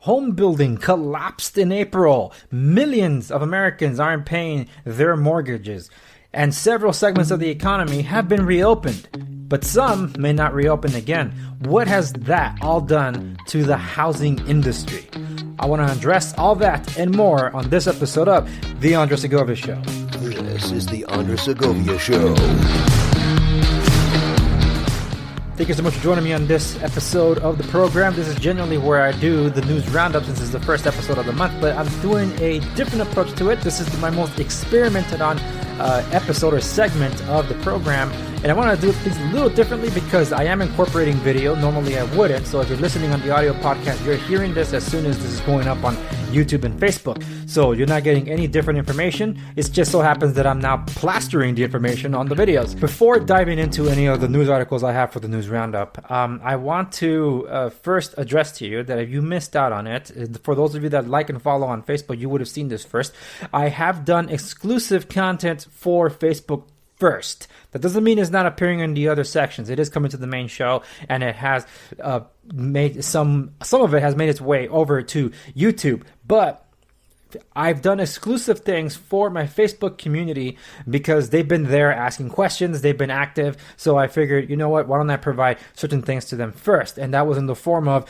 home building collapsed in April. Millions of Americans aren't paying their mortgages, and several segments of the economy have been reopened, but some may not reopen again. What has that all done to the housing industry? I want to address all that and more on this episode of The Andre Segovia Show. This is The Andre Segovia Show. Thank you so much for joining me on this episode of the program. This is generally where I do the news roundup since it's the first episode of the month, but I'm doing a different approach to it. This is my most experimented on episode or segment of the program, and I want to do things a little differently because I am incorporating video. Normally I wouldn't, so if you're listening on the audio podcast, you're hearing this as soon as this is going up on YouTube and Facebook, so you're not getting any different information. It just so happens that I'm now plastering the information on the videos. Before diving into any of the news articles I have for the news roundup, I want to first address to you that if you missed out on it, for those of you that like and follow on Facebook, you would have seen this first. I have done exclusive content for Facebook first. That doesn't mean it's not appearing in the other sections. It is coming to the main show, and it has made some of it has made its way over to YouTube, but I've done exclusive things for my Facebook community because they've been there asking questions, they've been active, so I figured, you know what, why don't I provide certain things to them first? And that was in the form of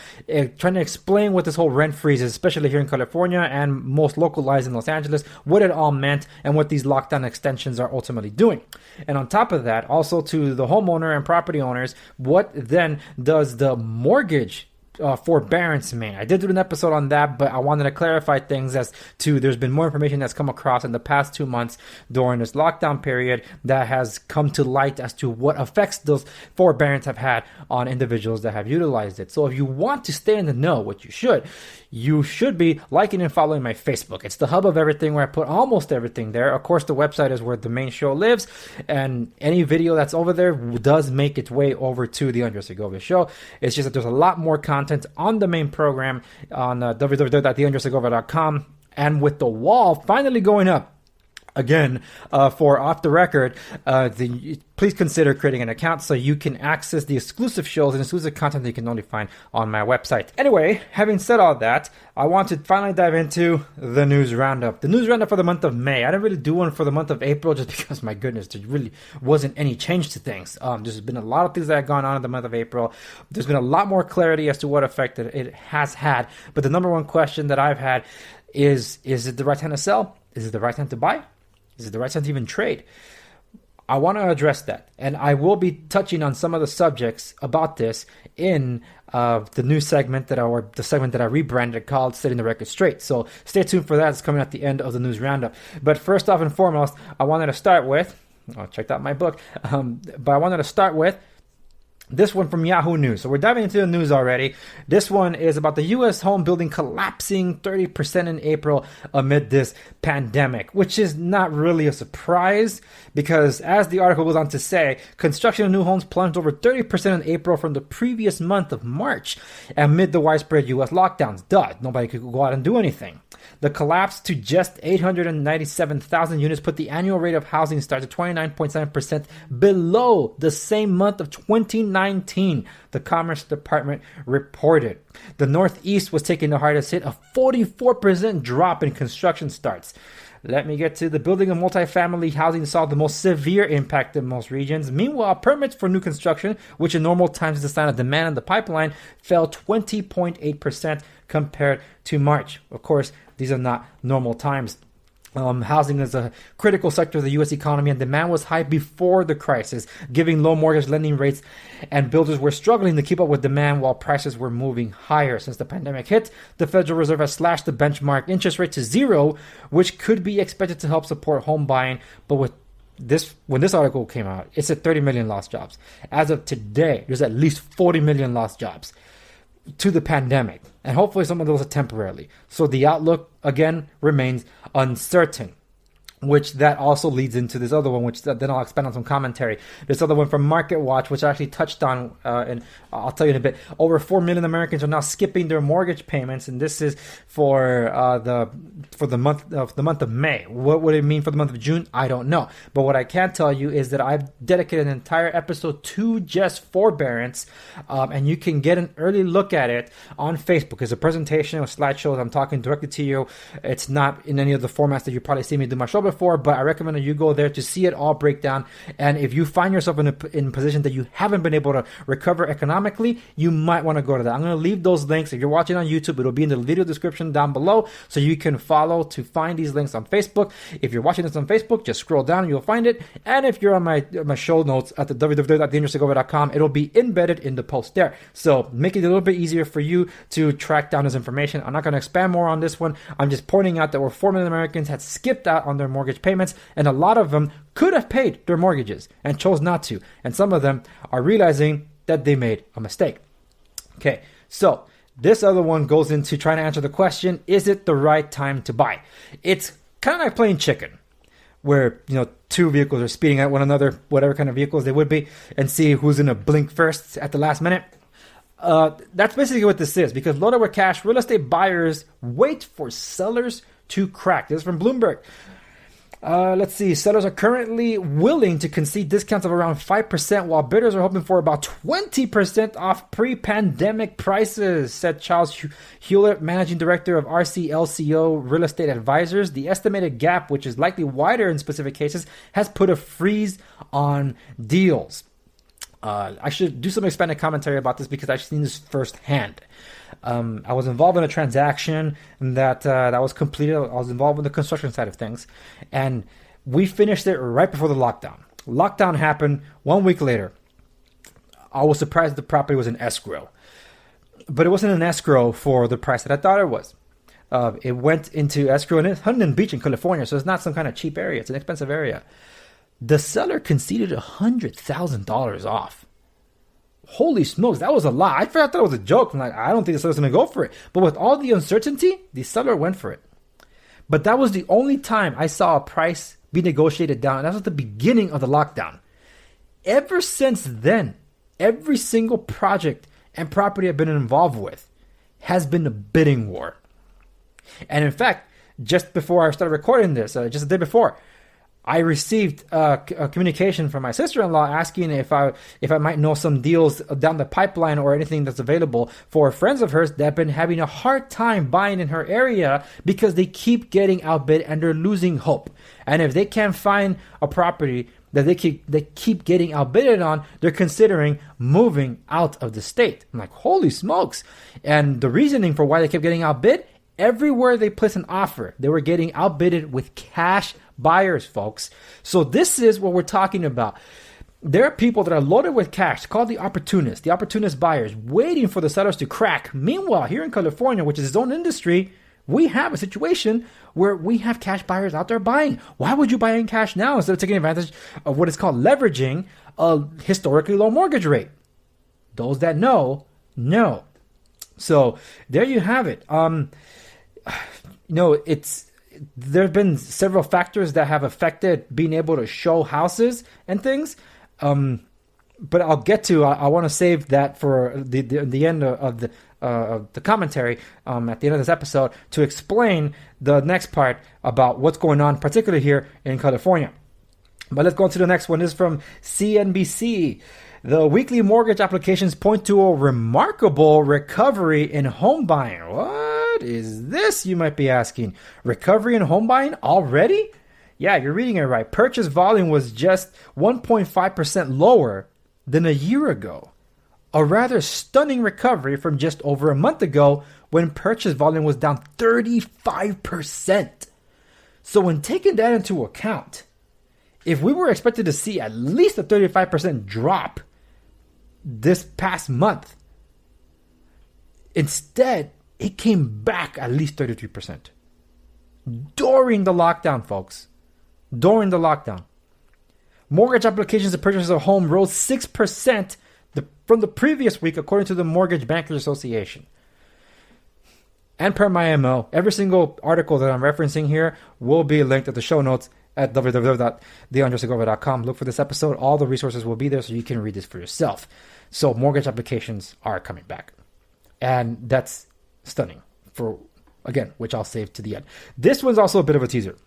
trying to explain what this whole rent freeze is, especially here in California and most localized in Los Angeles, what it all meant and what these lockdown extensions are ultimately doing. And on top of that, also to the homeowner and property owners, what then does the mortgage forbearance mean? I did do an episode on that, but I wanted to clarify things as to there's been more information that's come across in the past 2 months during this lockdown period that has come to light as to what effects those forbearance have had on individuals that have utilized it. So if you want to stay in the know, what you should be liking and following my Facebook. It's the hub of everything where I put almost everything there. Of course, the website is where the main show lives, and any video that's over there does make its way over to the Andre Segovia Show. It's just that there's a lot more content on the main program on www.theandresegovia.com, and with the wall finally going up again for Off the Record, please consider creating an account so you can access the exclusive shows and exclusive content that you can only find on my website. Anyway, having said all that, I want to finally dive into the news roundup. The news roundup for the month of May. I didn't really do one for the month of April just because, my goodness, there really wasn't any change to things. There's been a lot of things that have gone on in the month of April. There's been a lot more clarity as to what effect it has had. But the number one question that I've had is it the right time to sell? Is it the right time to buy? Is it the right time to even trade? I want to address that, and I will be touching on some of the subjects about this in the new segment the segment that I rebranded called Setting the Record Straight. So stay tuned for that. It's coming at the end of the news roundup. But first off and foremost, I wanted to start with, checked out my book, but I wanted to start with this one from Yahoo News. So we're diving into the news already. This one is about the U.S. home building collapsing 30% in April amid this pandemic, which is not really a surprise because, as the article goes on to say, construction of new homes plunged over 30% in April from the previous month of March amid the widespread U.S. lockdowns. Nobody could go out and do anything. The collapse to just 897,000 units put the annual rate of housing starts at 29.7% below the same month of 2019, the Commerce Department reported. The Northeast was taking the hardest hit, a 44% drop in construction starts. Let me get to the building of multifamily housing saw the most severe impact in most regions. Meanwhile, permits for new construction, which in normal times is a sign of demand in the pipeline, fell 20.8% compared to March. Of course, these are not normal times. Housing is a critical sector of the U.S. economy, and demand was high before the crisis, giving low mortgage lending rates, and builders were struggling to keep up with demand while prices were moving higher. Since the pandemic hit, the Federal Reserve has slashed the benchmark interest rate to zero, which could be expected to help support home buying. But when this article came out, it said 30 million lost jobs. As of today, there's at least 40 million lost jobs to the pandemic, and hopefully some of those are temporarily. So the outlook again remains uncertain. which that also leads into this other one, which then I'll expand on some commentary. This other one from Market Watch, which I actually touched on, and I'll tell you in a bit. Over 4 million Americans are now skipping their mortgage payments, and this is for the month of May. What would it mean for the month of June? I don't know. But what I can tell you is that I've dedicated an entire episode to just forbearance, and you can get an early look at it on Facebook. It's a presentation with slideshows. I'm talking directly to you. It's not in any of the formats that you probably see me do my show before, but I recommend that you go there to see it all break down. And if you find yourself in a position that you haven't been able to recover economically, you might want to go to that. I'm going to leave those links. If you're watching on YouTube, it'll be in the video description down below, so you can follow to find these links on Facebook. If you're watching this on Facebook, just scroll down and you'll find it. And if you're on my show notes at the www.theandrewsegovia.com, it'll be embedded in the post there. So make it a little bit easier for you to track down this information. I'm not going to expand more on this one. I'm just pointing out that over 4 million Americans had skipped out on their mortgage payments, and a lot of them could have paid their mortgages and chose not to. And some of them are realizing that they made a mistake. Okay, so this other one goes into trying to answer the question, is it the right time to buy? It's kind of like playing chicken, where, two vehicles are speeding at one another, whatever kind of vehicles they would be, and see who's going to blink first at the last minute. That's basically what this is, because loaded with cash, real estate buyers wait for sellers to crack. This is from Bloomberg. Let's see. Sellers are currently willing to concede discounts of around 5%, while bidders are hoping for about 20% off pre-pandemic prices, said Charles Hewlett, managing director of RCLCO Real Estate Advisors. The estimated gap, which is likely wider in specific cases, has put a freeze on deals. I should do some expanded commentary about this because I've seen this firsthand. I was involved in a transaction that was completed. I was involved in the construction side of things, and we finished it right before the lockdown. Lockdown happened 1 week later. I was surprised the property was in escrow, but it wasn't an escrow for the price that I thought it was. It went into escrow, and it's Huntington Beach in California, so it's not some kind of cheap area. It's an expensive area. The seller conceded $100,000 off. Holy smokes, that was a lot. I thought it was a joke. I'm like, I don't think the seller's going to go for it. But with all the uncertainty, the seller went for it. But that was the only time I saw a price be negotiated down. And that was at the beginning of the lockdown. Ever since then, every single project and property I've been involved with has been a bidding war. And in fact, just before I started recording this, just the day before, I received a communication from my sister-in-law asking if I might know some deals down the pipeline or anything that's available for friends of hers that have been having a hard time buying in her area because they keep getting outbid and they're losing hope. And if they can't find a property that they keep getting outbidded on, they're considering moving out of the state. I'm like, holy smokes. And the reasoning for why they kept getting outbid, everywhere they placed an offer, they were getting outbidded with cash buyers, folks. So this is what we're talking about. There are people that are loaded with cash, called the opportunist buyers, waiting for the sellers to crack. Meanwhile, here in California, which is its own industry, we have a situation where we have cash buyers out there buying. Why would you buy in cash now instead of taking advantage of what is called leveraging a historically low mortgage rate? Those that know. So there you have it. There have been several factors that have affected being able to show houses and things. But I'll get to, I want to save that for the end of the commentary at the end of this episode to explain the next part about what's going on, particularly here in California. But let's go on to the next one. This is from CNBC. The weekly mortgage applications point to a remarkable recovery in home buying. What is this, you might be asking? Recovery in home buying already? Yeah, you're reading it right. Purchase volume was just 1.5% lower than a year ago. A rather stunning recovery from just over a month ago when purchase volume was down 35%. So when taking that into account, if we were expected to see at least a 35% drop this past month, instead, it came back at least 33%. During the lockdown, folks. During the lockdown. Mortgage applications to purchase a home rose 6% from the previous week, according to the Mortgage Bankers Association. And per my MO, every single article that I'm referencing here will be linked at the show notes at www.theundersegovia.com. Look for this episode. All the resources will be there so you can read this for yourself. So mortgage applications are coming back. And that's stunning for, again, which I'll save to the end. This one's also a bit of a teaser.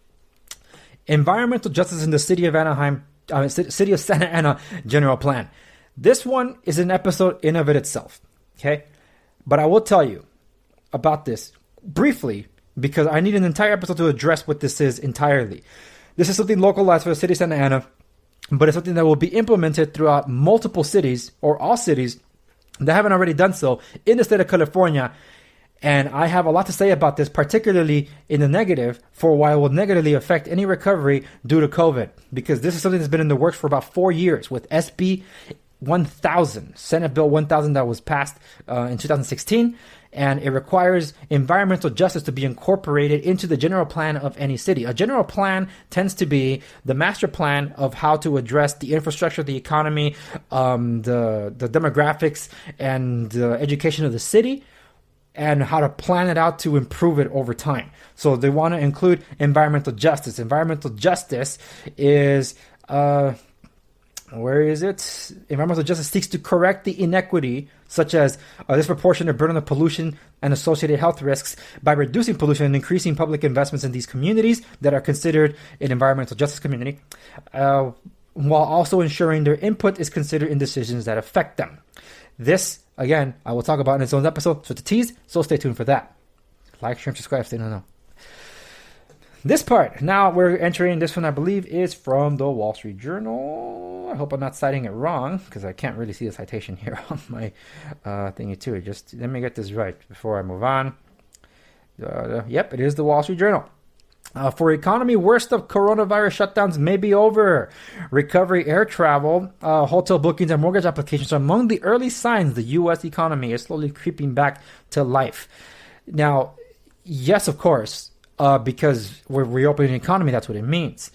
Environmental justice in the city of Anaheim, city of Santa Ana general plan. This one is an episode in of it itself. Okay. But I will tell you about this briefly because I need an entire episode to address what this is entirely. This is something localized for the city of Santa Ana, but it's something that will be implemented throughout multiple cities or all cities that haven't already done so in the state of California. And I have a lot to say about this, particularly in the negative, for why it will negatively affect any recovery due to COVID. Because this is something that's been in the works for about 4 years with SB 1000, Senate Bill 1000 that was passed in 2016. And it requires environmental justice to be incorporated into the general plan of any city. A general plan tends to be the master plan of how to address the infrastructure, the economy, the demographics, and the education of the city, and how to plan it out to improve it over time. So they want to include environmental justice. Environmental justice is... where is it? Environmental justice seeks to correct the inequity, such as a disproportionate burden of pollution and associated health risks, by reducing pollution and increasing public investments in these communities that are considered an environmental justice community, while also ensuring their input is considered in decisions that affect them. This, again, I will talk about in its own episode, so it's a tease, so stay tuned for that. Like, share, and subscribe, stay know. This part, now we're entering, this one I believe is from the Wall Street Journal. I hope I'm not citing it wrong, because I can't really see the citation here on my thingy too. Just let me get this right before I move on. Yep, it is the Wall Street Journal. For economy, worst of coronavirus shutdowns may be over. Recovery, air travel, hotel bookings, and mortgage applications are among the early signs the U.S. economy is slowly creeping back to life. Now, yes, of course, because we're reopening the economy, that's what it means.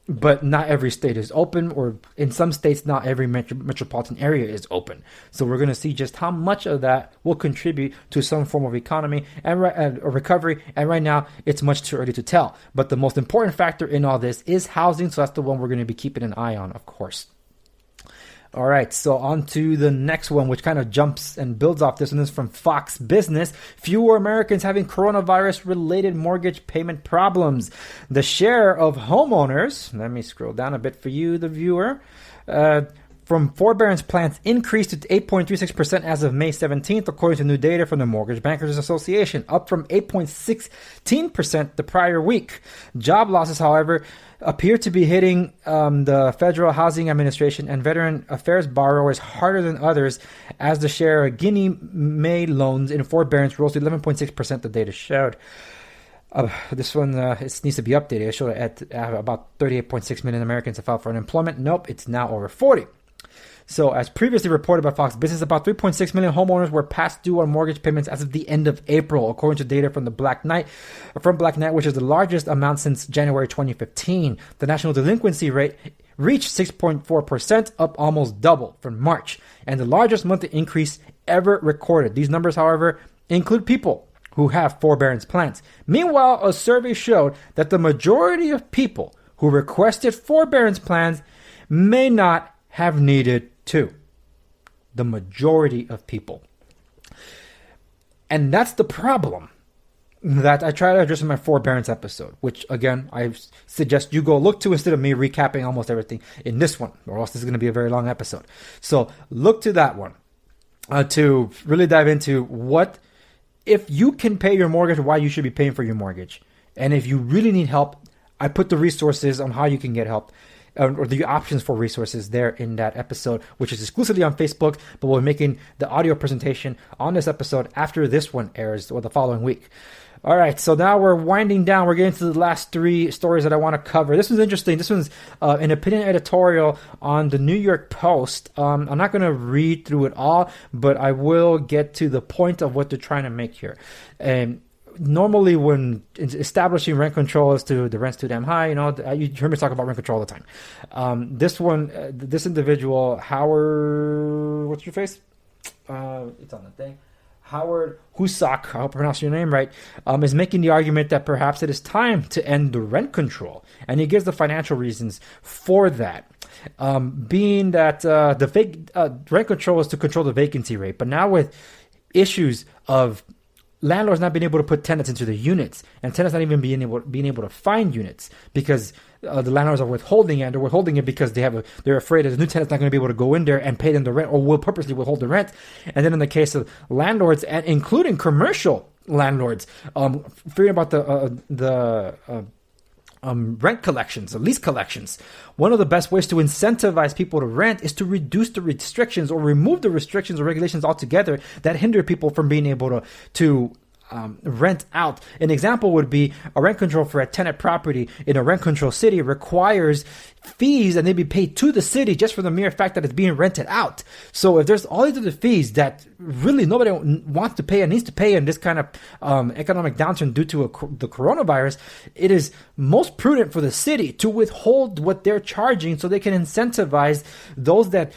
But not every state is open, or in some states, not every metropolitan area is open. So we're going to see just how much of that will contribute to some form of economy and recovery. And right now, it's much too early to tell. But the most important factor in all this is housing. So that's the one we're going to be keeping an eye on, of course. All right, so on to the next one, which kind of jumps and builds off this one. This is from Fox Business. Fewer Americans having coronavirus-related mortgage payment problems. The share of homeowners, let me scroll down a bit for you, the viewer, from forbearance plans increased to 8.36% as of May 17th, according to new data from the Mortgage Bankers Association, up from 8.16% the prior week. Job losses, however, appear to be hitting the Federal Housing Administration and Veteran Affairs borrowers harder than others, as the share of Ginnie Mae loans in forbearance rose to 11.6%, the data showed. This one it needs to be updated. It showed at about 38.6 million Americans have filed for unemployment. Nope, it's now over 40. So, as previously reported by Fox Business, about 3.6 million homeowners were past due on mortgage payments as of the end of April, according to data from Black Knight, which is the largest amount since January 2015. The national delinquency rate reached 6.4%, up almost double from March, and the largest monthly increase ever recorded. These numbers, however, include people who have forbearance plans. Meanwhile, a survey showed that the majority of people who requested forbearance plans may not have needed to. The majority of people. And that's the problem that I try to address in my forbearance episode, which, again, I suggest you go look to instead of me recapping almost everything in this one, or else this is going to be a very long episode. So look to that one to really dive into what, if you can pay your mortgage, why you should be paying for your mortgage. And if you really need help, I put the resources on how you can get help, or the options for resources there in that episode, which is exclusively on Facebook, but we're making the audio presentation on this episode after this one airs, or the following week. All right, so now we're winding down. We're getting to the last three stories that I want to cover. This one's interesting. This one's an opinion editorial on the New York Post. I'm not going to read through it all, but I will get to the point of what they're trying to make here. And normally when establishing rent control as to the rent's too damn high, you hear me talk about rent control all the time. This individual, Howard, what's your face? It's on the thing. Howard Husak, I hope I pronounced your name right, is making the argument that perhaps it is time to end the rent control. And he gives the financial reasons for that. Being that the rent control is to control the vacancy rate. But now with issues of landlords not being able to put tenants into the units, and tenants not even being able to find units because the landlords are withholding it, and they're withholding it because they're afraid that the new tenant's not going to be able to go in there and pay them the rent, or will purposely withhold the rent. And then in the case of landlords, and including commercial landlords, fearing about the rent collections, the lease collections. One of the best ways to incentivize people to rent is to reduce the restrictions or remove the restrictions or regulations altogether that hinder people from being able to rent out. An example would be a rent control for a tenant property in a rent control city requires fees, and they'd be paid to the city just for the mere fact that it's being rented out. So if there's all these other fees that really nobody wants to pay and needs to pay in this kind of economic downturn due to the coronavirus, it is most prudent for the city to withhold what they're charging so they can incentivize those that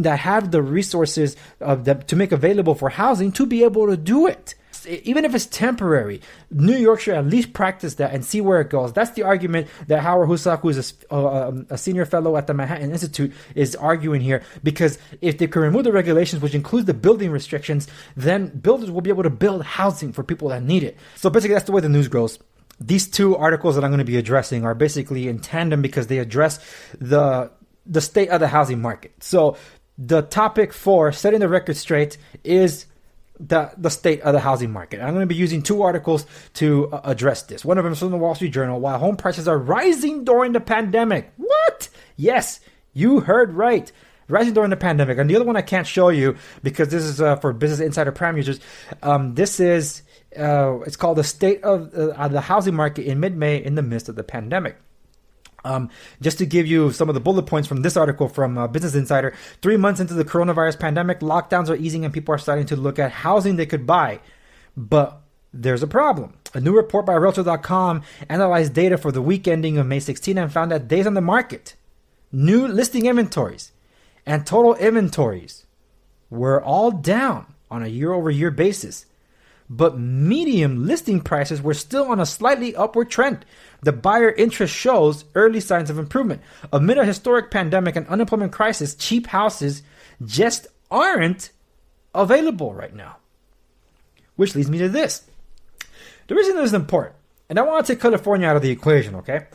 have the resources to make available for housing to be able to do it. Even if it's temporary, New York should at least practice that and see where it goes. That's the argument that Howard Husak, who is a senior fellow at the Manhattan Institute, is arguing here. Because if they can remove the regulations, which includes the building restrictions, then builders will be able to build housing for people that need it. So basically, that's the way the news goes. These two articles that I'm going to be addressing are basically in tandem because they address the state of the housing market. So the topic for setting the record straight is the state of the housing market. I'm going to be using two articles to address this. One of them is from the Wall Street Journal. While home prices are rising during the pandemic. What? Yes, you heard right. Rising during the pandemic. And the other one I can't show you because this is for Business Insider Prime users. This is, it's called the state of the housing market in mid-May in the midst of the pandemic. Just to give you some of the bullet points from this article from Business Insider, 3 months into the coronavirus pandemic, lockdowns are easing and people are starting to look at housing they could buy. But there's a problem. A new report by Realtor.com analyzed data for the week ending of May 16 and found that days on the market, new listing inventories, and total inventories were all down on a year-over-year basis. But medium listing prices were still on a slightly upward trend. The buyer interest shows early signs of improvement. Amid a historic pandemic and unemployment crisis, cheap houses just aren't available right now. Which leads me to this. The reason this is important, and I want to take California out of the equation, okay?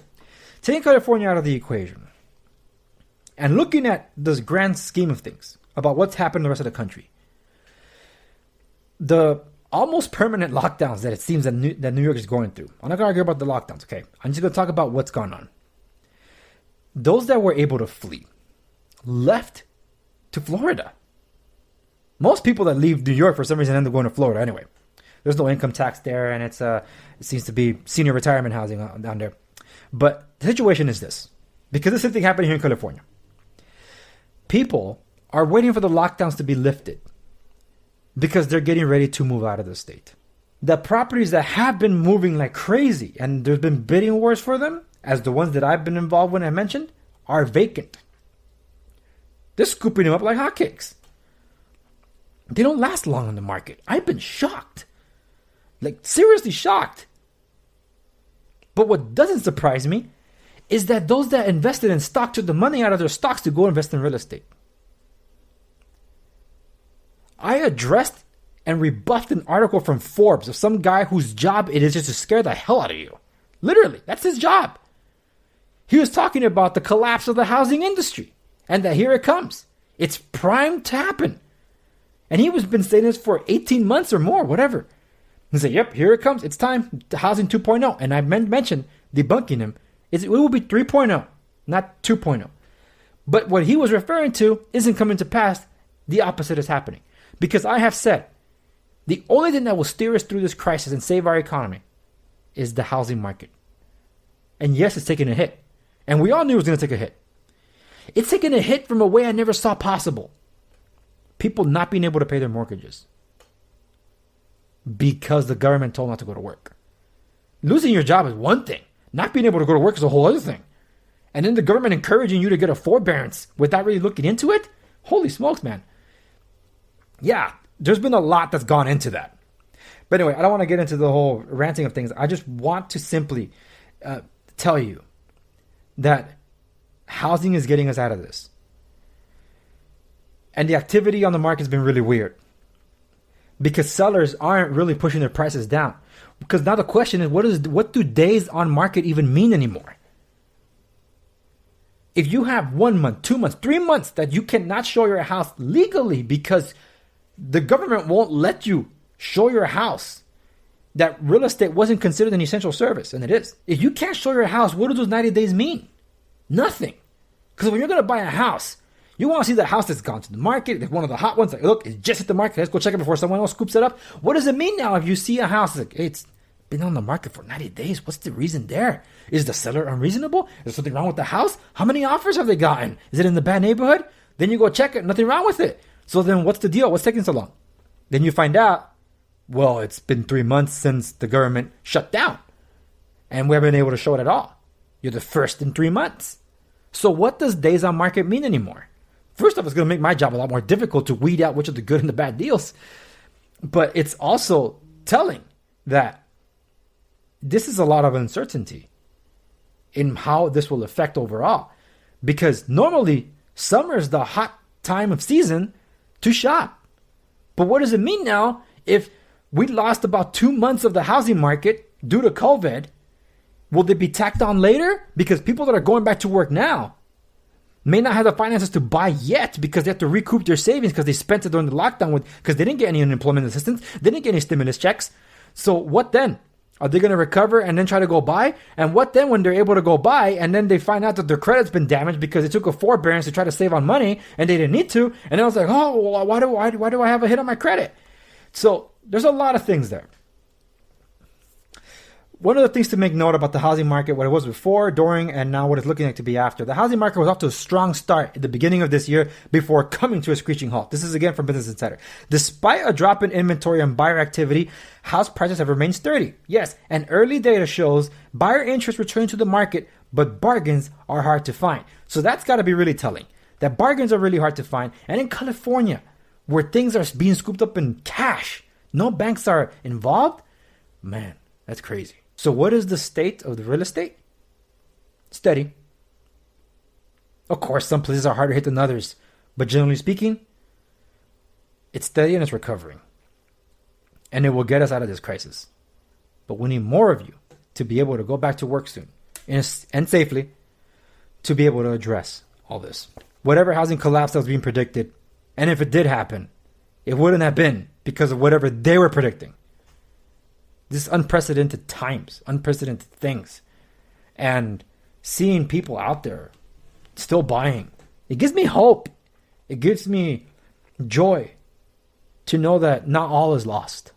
Taking California out of the equation and looking at this grand scheme of things about what's happened in the rest of the country. The almost permanent lockdowns that it seems that New York is going through. I'm not going to argue about the lockdowns, okay? I'm just going to talk about what's gone on. Those that were able to flee left to Florida. Most people that leave New York for some reason end up going to Florida anyway. There's no income tax there, and it seems to be senior retirement housing down there. But the situation is this. Because the same thing happened here in California. People are waiting for the lockdowns to be lifted because they're getting ready to move out of the state. The properties that have been moving like crazy, and there's been bidding wars for them, as the ones that I've been involved with and mentioned, are vacant. They're scooping them up like hotcakes. They don't last long on the market. I've been shocked. Like, seriously shocked. But what doesn't surprise me is that those that invested in stock took the money out of their stocks to go invest in real estate. I addressed and rebuffed an article from Forbes of some guy whose job it is just to scare the hell out of you. Literally, that's his job. He was talking about the collapse of the housing industry and that here it comes. It's primed to happen. And he was been saying this for 18 months or more, whatever. He said, yep, here it comes. It's time. Housing 2.0. And I mentioned debunking him. It will be 3.0, not 2.0. But what he was referring to isn't coming to pass. The opposite is happening. Because I have said, the only thing that will steer us through this crisis and save our economy is the housing market. And yes, it's taking a hit. And we all knew it was going to take a hit. It's taking a hit from a way I never saw possible. People not being able to pay their mortgages. Because the government told not to go to work. Losing your job is one thing. Not being able to go to work is a whole other thing. And then the government encouraging you to get a forbearance without really looking into it? Holy smokes, man. Yeah, there's been a lot that's gone into that. But anyway, I don't want to get into the whole ranting of things. I just want to simply tell you that housing is getting us out of this. And the activity on the market has been really weird. Because sellers aren't really pushing their prices down. Because now the question is, what do days on market even mean anymore? If you have 1 month, 2 months, 3 months that you cannot show your house legally because the government won't let you show your house, that real estate wasn't considered an essential service, and it is. If you can't show your house, what do those 90 days mean? Nothing. Because when you're going to buy a house, you want to see the house that's gone to the market. It's one of the hot ones. Like, look, it's just at the market. Let's go check it before someone else scoops it up. What does it mean now if you see a house like, hey, it's been on the market for 90 days? What's the reason there? Is the seller unreasonable? Is there something wrong with the house? How many offers have they gotten? Is it in the bad neighborhood? Then you go check it. Nothing wrong with it. So then what's the deal? What's taking so long? Then you find out, well, it's been 3 months since the government shut down. And we haven't been able to show it at all. You're the first in 3 months. So what does days on market mean anymore? First off, it's going to make my job a lot more difficult to weed out which are the good and the bad deals. But it's also telling that this is a lot of uncertainty in how this will affect overall. Because normally, summer is the hot time of season to shop. But what does it mean now if we lost about 2 months of the housing market due to COVID? Will they be tacked on later? Because people that are going back to work now may not have the finances to buy yet because they have to recoup their savings because they spent it during the lockdown because they didn't get any unemployment assistance. They didn't get any stimulus checks. So what then? Are they going to recover and then try to go buy? And what then when they're able to go buy and then they find out that their credit's been damaged because they took a forbearance to try to save on money and they didn't need to? And then I was like, oh, well, why do I have a hit on my credit? So there's a lot of things there. One of the things to make note about the housing market, what it was before, during, and now what it's looking like to be after. The housing market was off to a strong start at the beginning of this year before coming to a screeching halt. This is again from Business Insider. Despite a drop in inventory and buyer activity, house prices have remained sturdy. Yes, and early data shows buyer interest returning to the market, but bargains are hard to find. So that's got to be really telling. That bargains are really hard to find. And in California, where things are being scooped up in cash, no banks are involved, man, that's crazy. So what is the state of the real estate? Steady. Of course, some places are harder hit than others. But generally speaking, it's steady and it's recovering. And it will get us out of this crisis. But we need more of you to be able to go back to work soon and safely to be able to address all this. Whatever housing collapse that was being predicted, and if it did happen, it wouldn't have been because of whatever they were predicting. This unprecedented times, unprecedented things. And seeing people out there still buying, it gives me hope. It gives me joy to know that not all is lost.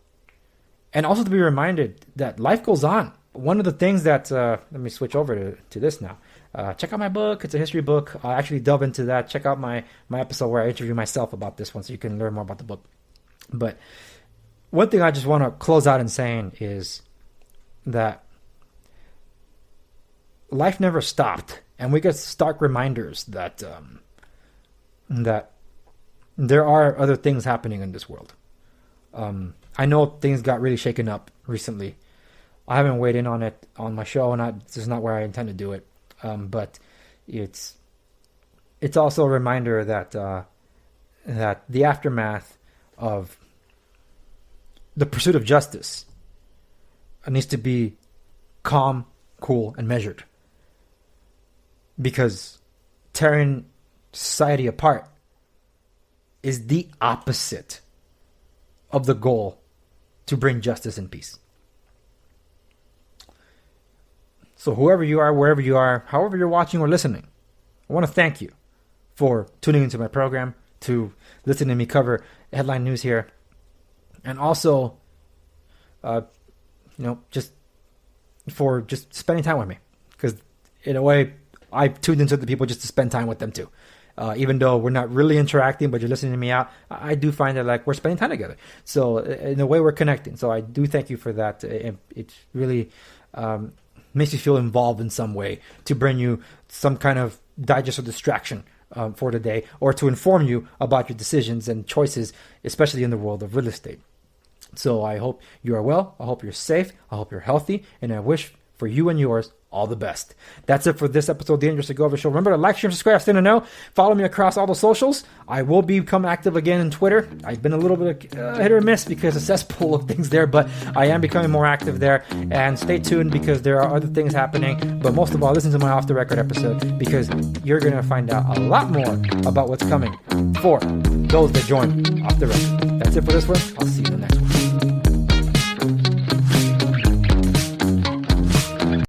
And also to be reminded that life goes on. One of the things that, let me switch over to this now. Check out my book. It's a history book. I'll actually delve into that. Check out my episode where I interview myself about this one so you can learn more about the book. But one thing I just want to close out in saying is that life never stopped, and we get stark reminders that that there are other things happening in this world. I know things got really shaken up recently. I haven't weighed in on it on my show, and this is not where I intend to do it. But it's also a reminder that that the aftermath of the pursuit of justice needs to be calm, cool, and measured. Because tearing society apart is the opposite of the goal to bring justice and peace. So whoever you are, wherever you are, however you're watching or listening, I want to thank you for tuning into my program, to listening to me cover headline news here. And also, just for just spending time with me. Because in a way, I tuned into the people just to spend time with them too. Even though we're not really interacting, but you're listening to me out, I do find that like we're spending time together. So in a way, we're connecting. So I do thank you for that. It really makes you feel involved in some way to bring you some kind of digest or distraction for the day, or to inform you about your decisions and choices, especially in the world of real estate. So I hope you are well. I hope you're safe. I hope you're healthy. And I wish for you and yours all the best. That's it for this episode of the Andrew Segovia Show. Remember to like, share, subscribe, stay to know. Follow me across all the socials. I will become active again in Twitter. I've been a little bit hit or miss because of a cesspool of things there, but I am becoming more active there. And stay tuned because there are other things happening. But most of all, listen to my Off the Record episode because you're going to find out a lot more about what's coming for those that join Off the Record. That's it for this one. I'll see you in the next one.